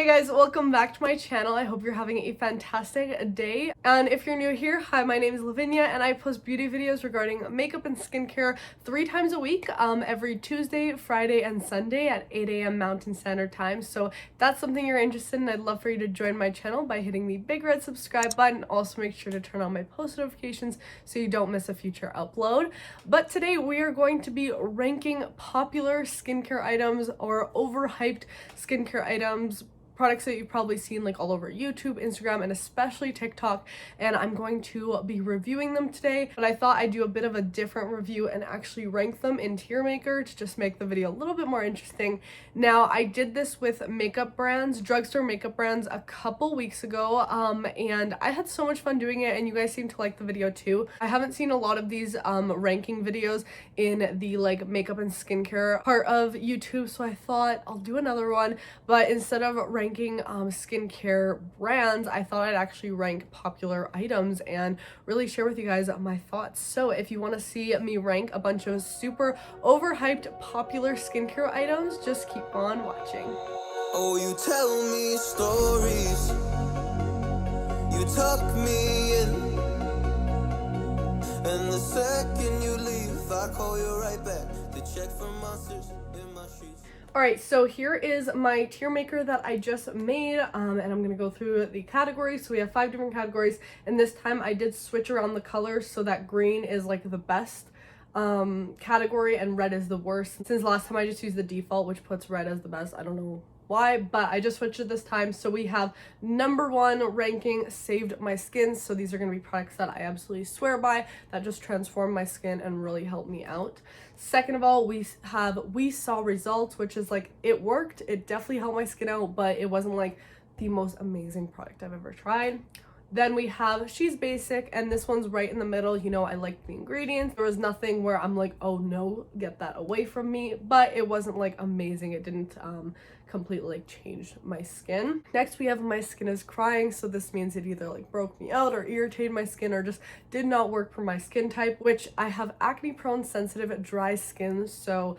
guys, welcome back to my channel. I hope you're having a fantastic day. And if you're new here, hi, my name is Lavinia and I post beauty videos regarding makeup and skincare 3 times a week, every Tuesday, Friday, and Sunday at 8 a.m. Mountain Standard Time. So if that's something you're interested in, I'd love for you to join my channel by hitting the big red subscribe button. Also make sure to turn on my post notifications so you don't miss a future upload. But today we are going to be ranking popular skincare items or overhyped skincare items, products that you've probably seen like all over YouTube, Instagram, and especially TikTok, and I'm going to be reviewing them today. But I thought I'd do a bit of a different review and actually rank them in Tiermaker to just make the video a little bit more interesting. Now, I did this with makeup brands, drugstore makeup brands, a couple weeks ago, and I had so much fun doing it, and you guys seem to like the video too. I haven't seen a lot of these ranking videos in the like makeup and skincare part of YouTube, so I thought I'll do another one, but instead of ranking skincare brands, I thought I'd actually rank popular items and really share with you guys my thoughts. So if you want to see me rank a bunch of super overhyped popular skincare items, just keep on watching. Oh, you tell me stories, you tuck me in, and the second you leave I call you right back to check for monsters in my streets. Alright, so here is my Tiermaker that I just made, and I'm going to go through the categories. So we have 5 different categories, and this time I did switch around the colors so that green is like the best category and red is the worst. Since last time I just used the default, which puts red as the best. I don't know why, but I just switched it this time. So we have number 1 ranking, Saved My Skin. So these are going to be products that I absolutely swear by, that just transform my skin and really help me out. Second of all, we saw results, which is like, it worked, it definitely helped my skin out, but it wasn't like the most amazing product I've ever tried. Then we have She's Basic, and this one's right in the middle. You know, I like the ingredients. There was nothing where I'm like, oh no, get that away from me, but it wasn't like amazing. It didn't completely like change my skin. Next we have My Skin Is Crying. So this means it either like broke me out or irritated my skin or just did not work for my skin type, which I have acne prone, sensitive, dry skin, so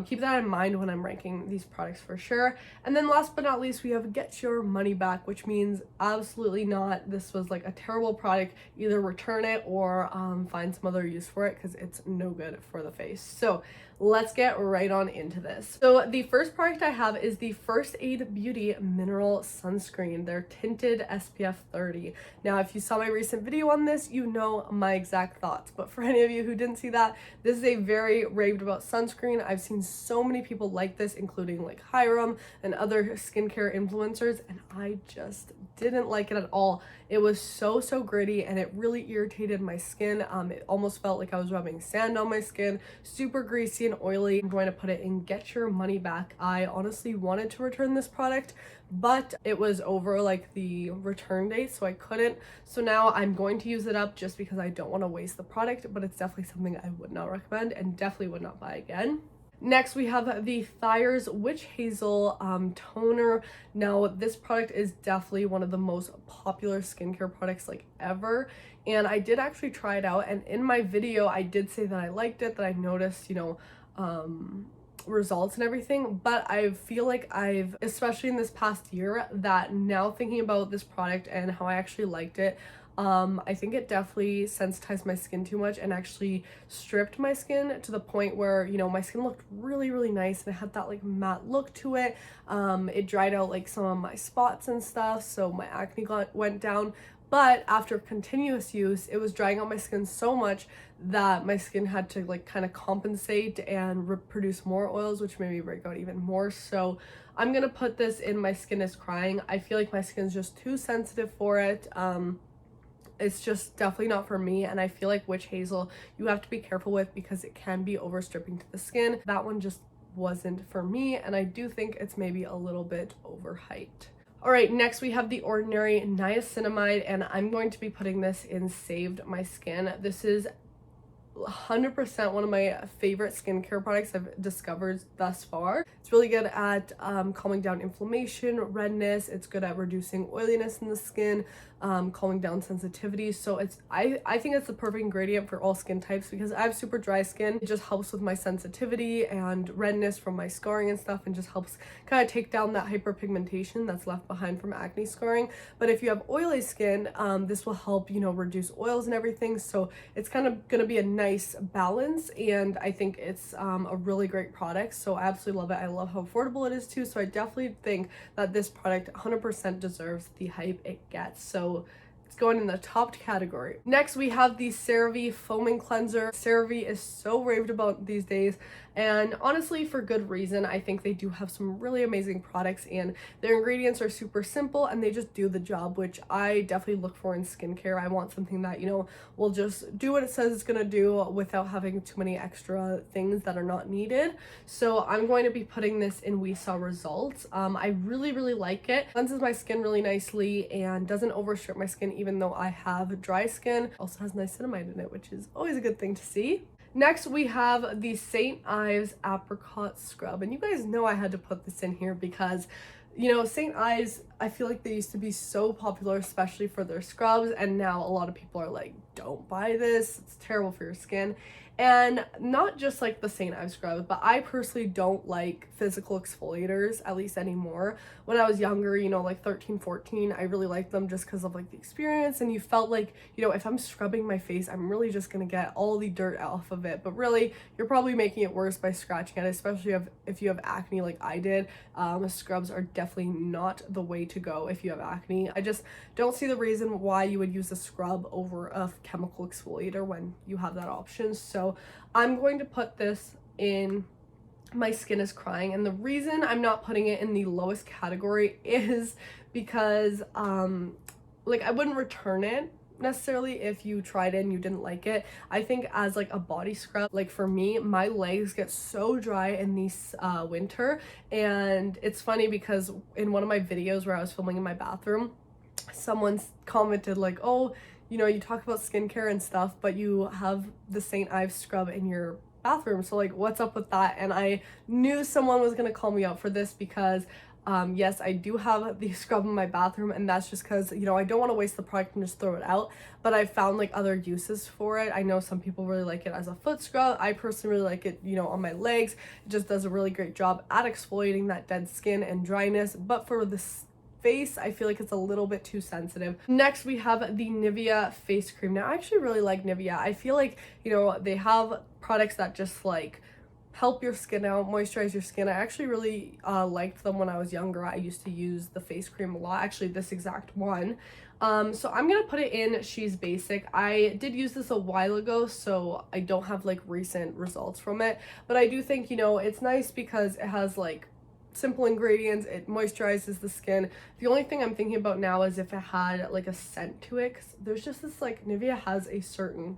keep that in mind when I'm ranking these products for sure. And then last but not least, we have Get Your Money Back, which means absolutely not, this was like a terrible product, either return it or find some other use for it because it's no good for the face. So let's get right on into this. So the first product I have is the First Aid Beauty Mineral Sunscreen. They're tinted SPF 30. Now, if you saw my recent video on this, you know my exact thoughts. But for any of you who didn't see that, this is a very raved about sunscreen. I've seen so many people like this, including like Hiram and other skincare influencers, and I just didn't like it at all. It was so gritty and it really irritated my skin. It almost felt like I was rubbing sand on my skin, super greasy and oily. I'm going to put it in Get Your Money Back. I honestly wanted to return this product, but it was over like the return date, so I couldn't. So now I'm going to use it up just because I don't want to waste the product, but it's definitely something I would not recommend and definitely would not buy again. Next, we have the Thayer's Witch Hazel toner. Now, this product is definitely one of the most popular skincare products like ever, and I did actually try it out, and in my video I did say that I liked it, that I noticed, you know, results and everything, but I feel like I've, especially in this past year, that now thinking about this product and how I actually liked it, I think it definitely sensitized my skin too much and actually stripped my skin to the point where, you know, my skin looked really nice and it had that like matte look to it. It dried out like some of my spots and stuff, so my acne went down. But after continuous use, it was drying out my skin so much that my skin had to like kind of compensate and produce more oils, which made me break out even more. So I'm gonna put this in My Skin Is Crying. I feel like my skin's just too sensitive for it. It's just definitely not for me, and I feel like Witch Hazel you have to be careful with because it can be overstripping to the skin. That one just wasn't for me, and I do think it's maybe a little bit overhyped. Alright, next we have the Ordinary Niacinamide, and I'm going to be putting this in Saved My Skin. This is 100% one of my favorite skincare products I've discovered thus far. It's really good at calming down inflammation, redness. It's good at reducing oiliness in the skin, calming down sensitivity. So I think it's the perfect ingredient for all skin types because I have super dry skin. It just helps with my sensitivity and redness from my scarring and stuff, and just helps kind of take down that hyperpigmentation that's left behind from acne scarring. But if you have oily skin, this will help, you know, reduce oils and everything. So it's kind of going to be a nice balance, and I think it's a really great product. So I absolutely love it. I love how affordable it is too. So I definitely think that this product 100% deserves the hype it gets. So it's going in the top category. Next, we have the CeraVe Foaming Cleanser. CeraVe is so raved about these days, and honestly for good reason. I think they do have some really amazing products, and their ingredients are super simple and they just do the job, which I definitely look for in skincare. I want something that, you know, will just do what it says it's gonna do without having too many extra things that are not needed. So I'm going to be putting this in We Saw Results. I really like it. Cleanses my skin really nicely and doesn't overstrip my skin even though I have dry skin. Also has niacinamide in it, which is always a good thing to see. Next, we have the St. Ives Apricot Scrub. And you guys know I had to put this in here because, you know, St. Ives, I feel like they used to be so popular, especially for their scrubs. And now a lot of people are like, don't buy this. It's terrible for your skin. And not just like the St. Ives scrub, but I personally don't like physical exfoliators, at least anymore. When I was younger, you know, like 13, 14, I really liked them just because of like the experience, and you felt like, you know, if I'm scrubbing my face, I'm really just gonna get all the dirt off of it. But really, you're probably making it worse by scratching it, especially if you have acne like I did. Scrubs are definitely not the way to go if you have acne. I just don't see the reason why you would use a scrub over a chemical exfoliator when you have that option. So I'm going to put this in My Skin is Crying, and the reason I'm not putting it in the lowest category is because like I wouldn't return it necessarily if you tried it and you didn't like it. I think as like a body scrub, like for me, my legs get so dry in this winter, and it's funny because in one of my videos where I was filming in my bathroom, someone commented like, oh, you know, you talk about skincare and stuff, but you have the St. Ives scrub in your bathroom. So like, what's up with that? And I knew someone was gonna call me out for this because yes, I do have the scrub in my bathroom, and that's just because, you know, I don't want to waste the product and just throw it out, but I found like other uses for it. I know some people really like it as a foot scrub. I personally really like it, you know, on my legs. It just does a really great job at exfoliating that dead skin and dryness, but for this face, I feel like it's a little bit too sensitive. Next, we have the Nivea face cream. Now, I actually really like Nivea. I feel like, you know, they have products that just like help your skin out, moisturize your skin. I actually really liked them when I was younger. I used to use the face cream a lot, actually this exact one. So I'm gonna put it in She's Basic. I did use this a while ago, so I don't have like recent results from it, but I do think, you know, it's nice because it has like simple ingredients. It moisturizes the skin. The only thing I'm thinking about now is if it had like a scent to it, 'cause there's just this like, Nivea has a certain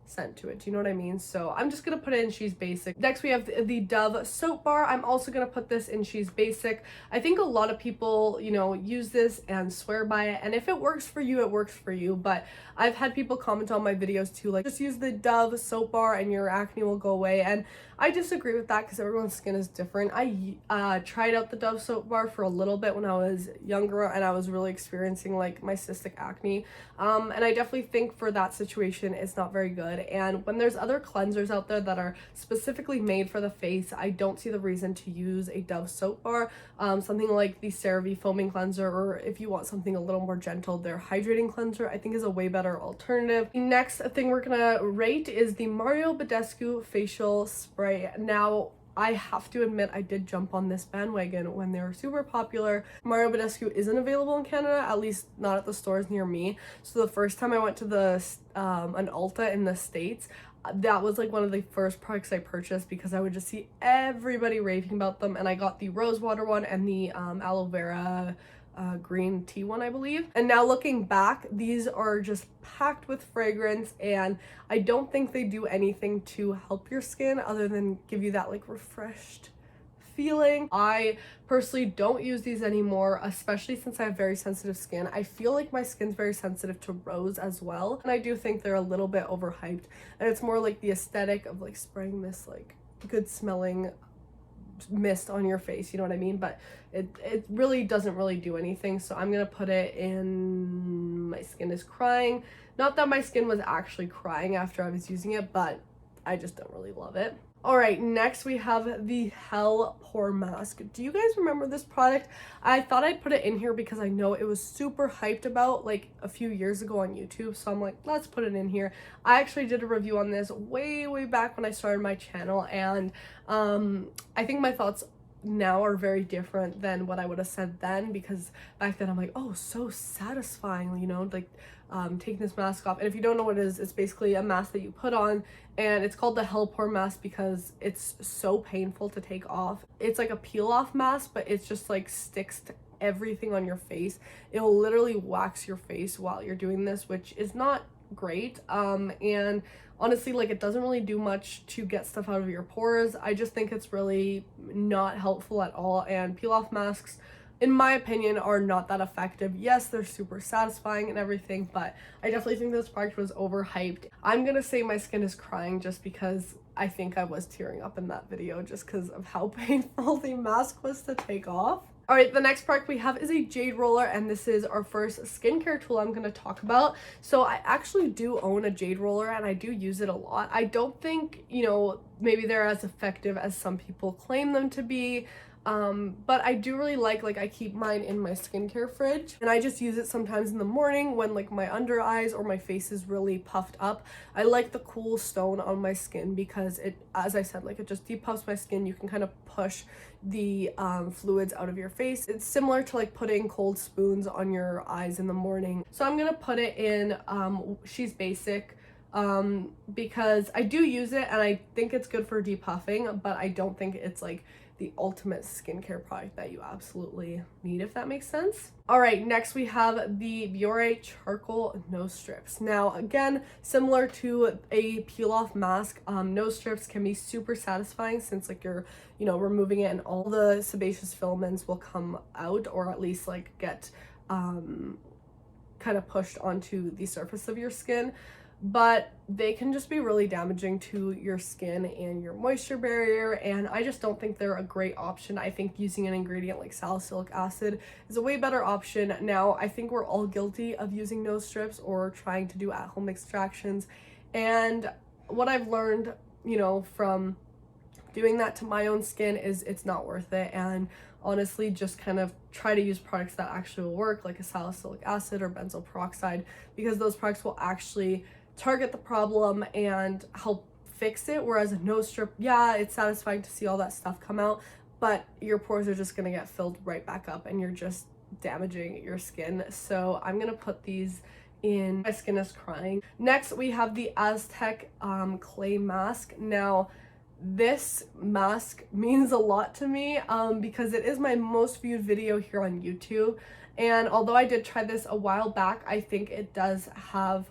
scent to it, do you know what I mean? So I'm just gonna put it in She's Basic. Next, we have the Dove soap bar. I'm also gonna put this in She's Basic. I think a lot of people, you know, use this and swear by it, and if it works for you, it works for you. But I've had people comment on my videos too, like, just use the Dove soap bar and your acne will go away, and I disagree with that because everyone's skin is different. I tried out the Dove soap bar for a little bit when I was younger, and I was really experiencing like my cystic acne, and I definitely think for that situation it's not very good. And when there's other cleansers out there that are specifically made for the face, I don't see the reason to use a Dove soap bar. Something like the CeraVe foaming cleanser, or if you want something a little more gentle, their hydrating cleanser I think is a way better alternative. The next thing we're gonna rate is the Mario Badescu facial spray. Now, I have to admit, I did jump on this bandwagon when they were super popular. Mario Badescu isn't available in Canada, at least not at the stores near me. So the first time I went to the an Ulta in the States, that was like one of the first products I purchased because I would just see everybody raving about them, and I got the rose water one and the aloe vera green tea one, I believe. And now looking back, these are just packed with fragrance, and I don't think they do anything to help your skin other than give you that like refreshed feeling. I personally don't use these anymore, especially since I have very sensitive skin. I feel like my skin's very sensitive to rose as well, and I do think they're a little bit overhyped, and it's more like the aesthetic of like spraying this like good smelling mist on your face, you know what I mean? But it really doesn't really do anything, so I'm gonna put it in My Skin Is Crying. Not that my skin was actually crying after I was using it, but I just don't really love it. All right, next we have the Hell Pore Mask. Do you guys remember this product? I thought I'd put it in here because I know it was super hyped about like a few years ago on YouTube, so I'm like, let's put it in here. I actually did a review on this way back when I started my channel, and I think my thoughts now are very different than what I would have said then, because back then I'm like, oh, so satisfying, you know, like taking this mask off. And if you don't know what it is, it's basically a mask that you put on, and it's called the Hell Pore Mask because it's so painful to take off. It's like a peel off mask, but it's just like sticks to everything on your face. It'll literally wax your face while you're doing this, which is not great. And honestly, like, it doesn't really do much to get stuff out of your pores. I just think it's really not helpful at all, and peel off masks, in my opinion, are not that effective. Yes, they're super satisfying and everything, but I definitely think this product was overhyped. I'm gonna say My Skin Is Crying just because I think I was tearing up in that video just because of how painful the mask was to take off. All right, the next product we have is a jade roller, and this is our first skincare tool I'm going to talk about. So I actually do own a jade roller, and I do use it a lot. I don't think, you know, maybe they're as effective as some people claim them to be. But I do really like I keep mine in my skincare fridge, and I just use it sometimes in the morning when like my under eyes or my face is really puffed up. I like the cool stone on my skin because it, as I said, like it just depuffs my skin. You can kind of push the fluids out of your face. It's similar to like putting cold spoons on your eyes in the morning. So I'm gonna put it in She's Basic because I do use it and I think it's good for depuffing, but I don't think it's like the ultimate skincare product that you absolutely need, if that makes sense. All right, next we have the Biore Charcoal Nose Strips. Now, again, similar to a peel-off mask, nose strips can be super satisfying since like you're, you know, removing it and all the sebaceous filaments will come out, or at least like get kind of pushed onto the surface of your skin. But they can just be really damaging to your skin and your moisture barrier, and I just don't think they're a great option. I think using an ingredient like salicylic acid is a way better option. Now, I think we're all guilty of using nose strips or trying to do at-home extractions, and what I've learned, you know, from doing that to my own skin is it's not worth it. And honestly, just kind of try to use products that actually will work, like a salicylic acid or benzoyl peroxide, because those products will actually target the problem and help fix it. Whereas a nose strip, yeah, it's satisfying to see all that stuff come out, but your pores are just gonna get filled right back up and you're just damaging your skin. So I'm gonna put these in My Skin Is Crying. Next, we have the Aztec Clay Mask. Now, this mask means a lot to me because it is my most viewed video here on YouTube, and although I did try this a while back, I think it does have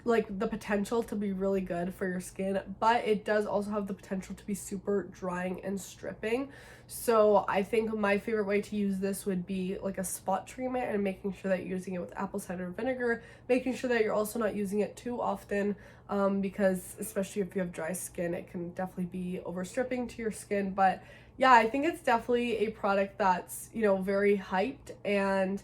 like the potential to be really good for your skin, but it does also have the potential to be super drying and stripping. So I think my favorite way to use this would be like a spot treatment, and making sure that you're using it with apple cider vinegar, making sure that you're also not using it too often, because especially if you have dry skin, it can definitely be overstripping to your skin. But yeah, I think it's definitely a product that's, you know, very hyped, and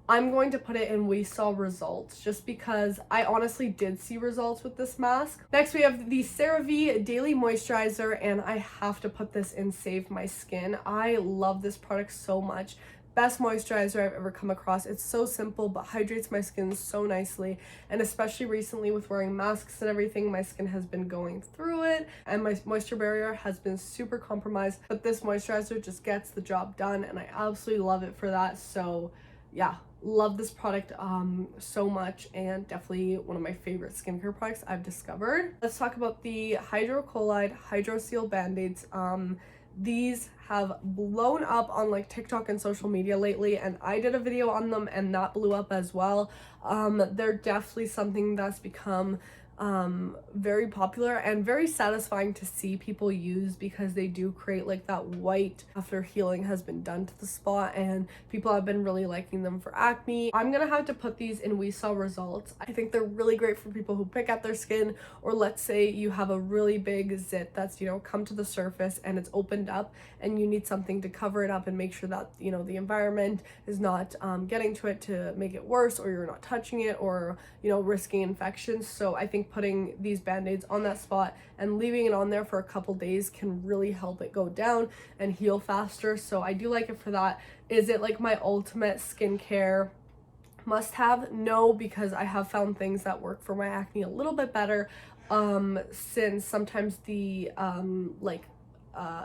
I'm going to put it in We Saw Results just because I honestly did see results with this mask. Next, we have the CeraVe Daily Moisturizer, and I have to put this in Save My Skin. I love this product so much. Best moisturizer I've ever come across. It's so simple but hydrates my skin so nicely, and especially recently with wearing masks and everything, my skin has been going through it and my moisture barrier has been super compromised, but this moisturizer just gets the job done, and I absolutely love it for that. So yeah, love this product so much, and definitely one of my favorite skincare products I've discovered. Let's talk about the Hydrocele BandAids. These have blown up on like TikTok and social media lately, and I did a video on them and that blew up as well. They're definitely something that's become very popular and very satisfying to see people use, because they do create like that white after healing has been done to the spot, and people have been really liking them for acne. I'm gonna have to put these in We Saw Results. I think they're really great for people who pick at their skin, or let's say you have a really big zit that's, you know, come to the surface and it's opened up and you need something to cover it up and make sure that, you know, the environment is not getting to it to make it worse, or you're not touching it, or, you know, risking infections. So I think putting these band-aids on that spot and leaving it on there for a couple days can really help it go down and heal faster. So I do like it for that. Is it like my ultimate skincare must have? No, because I have found things that work for my acne a little bit better, since sometimes the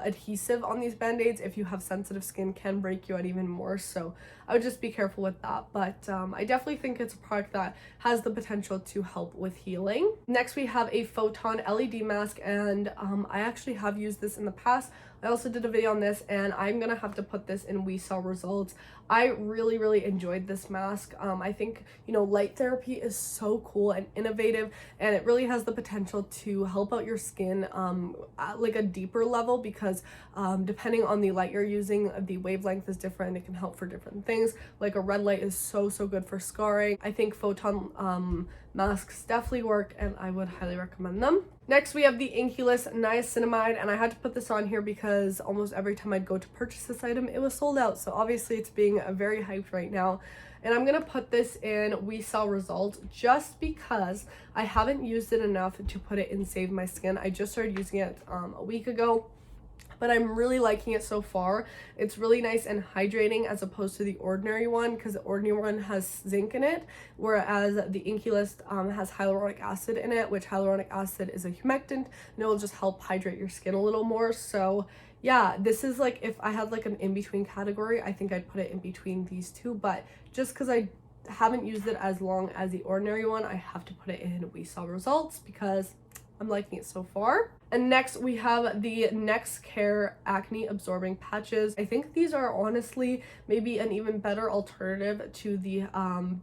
adhesive on these band-aids, if you have sensitive skin, can break you out even more. So I would just be careful with that. But I definitely think it's a product that has the potential to help with healing. Next, we have a Photon LED mask, and I actually have used this in the past. I also did a video on this, and I'm gonna have to put this in We Saw Results. I really enjoyed this mask. I think, you know, light therapy is so cool and innovative, and it really has the potential to help out your skin at like a deeper level, because depending on the light you're using, the wavelength is different. It can help for different things. Like a red light is so good for scarring. I think Photon masks definitely work, and I would highly recommend them. Next, we have the Inculus Niacinamide, and I had to put this on here because almost every time I'd go to purchase this item, it was sold out. So obviously it's being very hyped right now. And I'm gonna put this in We Saw Results just because I haven't used it enough to put it in Save My Skin. I just started using it a week ago, but I'm really liking it so far. It's really nice and hydrating as opposed to the ordinary one, because the ordinary one has zinc in it, whereas the Inculus has hyaluronic acid in it, which hyaluronic acid is a humectant, and it will just help hydrate your skin a little more. So yeah, this is like, if I had like an in-between category, I think I'd put it in between these two, but just because I haven't used it as long as the ordinary one, I have to put it in We Saw Results because I'm liking it so far. And next we have the NextCare Acne Absorbing Patches. I think these are honestly maybe an even better alternative to the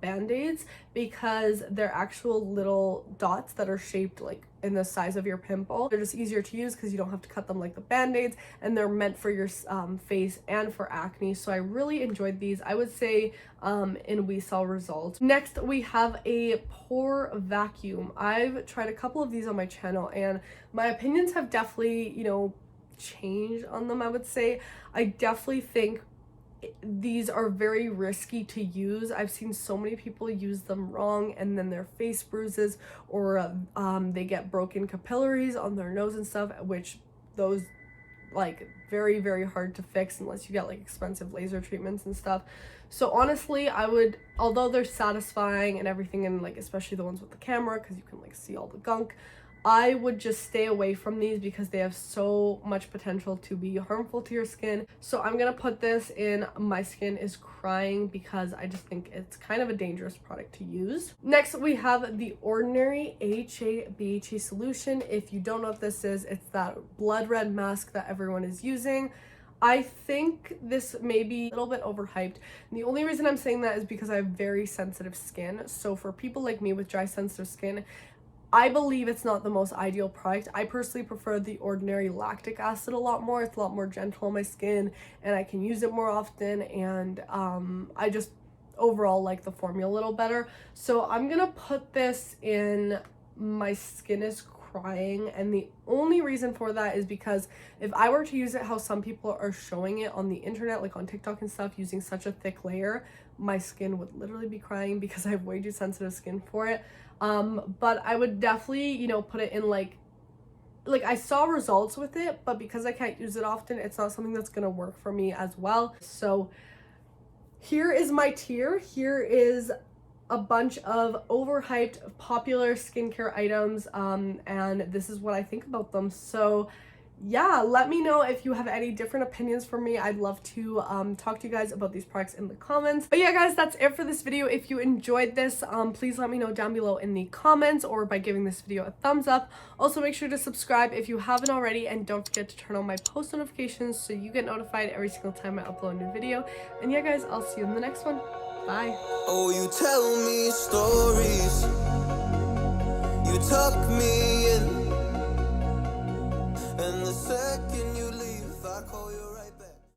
band-aids, because they're actual little dots that are shaped like in the size of your pimple. They're just easier to use because you don't have to cut them like the band-aids, and they're meant for your face and for acne. So I really enjoyed these. I would say in We Saw Results. Next we have a pore vacuum. I've tried a couple of these on my channel, and my opinions have definitely, you know, changed on them. I would say I definitely think these are very risky to use. I've seen so many people use them wrong, and then their face bruises, or they get broken capillaries on their nose and stuff, which those like very hard to fix unless you get like expensive laser treatments and stuff. So honestly, I would, although they're satisfying and everything, and like especially the ones with the camera because you can like see all the gunk, I would just stay away from these because they have so much potential to be harmful to your skin. So I'm gonna put this in My Skin Is Crying because I just think it's kind of a dangerous product to use. Next we have the Ordinary AHA BHA solution. If you don't know what this is, it's that blood red mask that everyone is using. I think this may be a little bit overhyped. And the only reason I'm saying that is because I have very sensitive skin. So for people like me with dry, sensitive skin, I believe it's not the most ideal product. I personally prefer the Ordinary lactic acid a lot more. It's a lot more gentle on my skin, and I can use it more often, and I just overall like the formula a little better. So I'm gonna put this in My Skin Is Crying, and the only reason for that is because if I were to use it how some people are showing it on the internet, like on TikTok and stuff, using such a thick layer, my skin would literally be crying because I have way too sensitive skin for it. But I would definitely, you know, put it in like I saw results with it, but because I can't use it often, it's not something that's gonna work for me as well. So here is my tier. Here is a bunch of overhyped popular skincare items, and this is what I think about them. So yeah, let me know if you have any different opinions from me. I'd love to talk to you guys about these products in the comments. But yeah guys, that's it for this video. If you enjoyed this, please let me know down below in the comments or by giving this video a thumbs up. Also make sure to subscribe if you haven't already, and don't forget to turn on my post notifications so you get notified every single time I upload a new video. And yeah guys, I'll see you in the next one. Bye. Oh, you tell me stories. You tuck me in